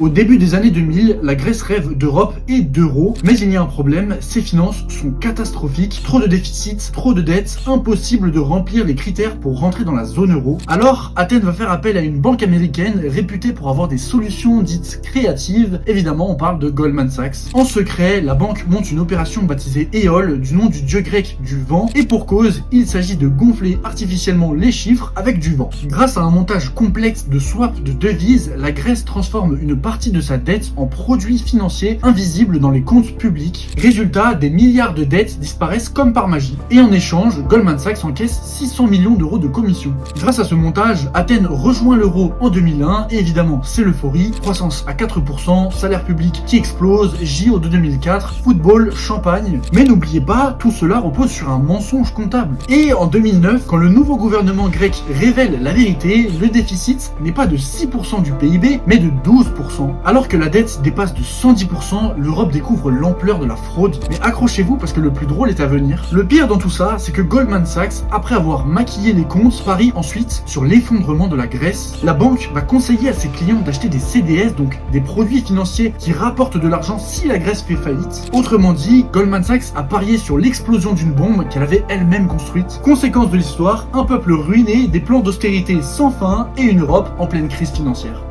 Au début des années 2000, la Grèce rêve d'Europe et d'euro, mais il y a un problème, ses finances sont catastrophiques, trop de déficits, trop de dettes, impossible de remplir les critères pour rentrer dans la zone euro. Alors, Athènes va faire appel à une banque américaine réputée pour avoir des solutions dites créatives, évidemment on parle de Goldman Sachs. En secret, la banque monte une opération baptisée Éole, du nom du dieu grec du vent, et pour cause, il s'agit de gonfler artificiellement les chiffres avec du vent. Grâce à un montage complexe de swap de devises, la Grèce transforme une partie de sa dette en produits financiers invisibles dans les comptes publics. Résultat, des milliards de dettes disparaissent comme par magie. Et en échange, Goldman Sachs encaisse 600 millions d'euros de commission. Grâce à ce montage, Athènes rejoint l'euro en 2001 et évidemment c'est l'euphorie, croissance à 4%, salaire public qui explose, JO de 2004, football, champagne. Mais n'oubliez pas, tout cela repose sur un mensonge comptable. Et en 2009, quand le nouveau gouvernement grec révèle la vérité, le déficit n'est pas de 6% du PIB, mais de 12%. Alors que la dette dépasse de 110%, l'Europe découvre l'ampleur de la fraude. Mais accrochez-vous parce que le plus drôle est à venir. Le pire dans tout ça, c'est que Goldman Sachs, après avoir maquillé les comptes, parie ensuite sur l'effondrement de la Grèce. La banque va conseiller à ses clients d'acheter des CDS, donc des produits financiers qui rapportent de l'argent si la Grèce fait faillite. Autrement dit, Goldman Sachs a parié sur l'explosion d'une bombe qu'elle avait elle-même construite. Conséquence de l'histoire, un peuple ruiné, des plans d'austérité sans fin et une Europe en pleine crise financière.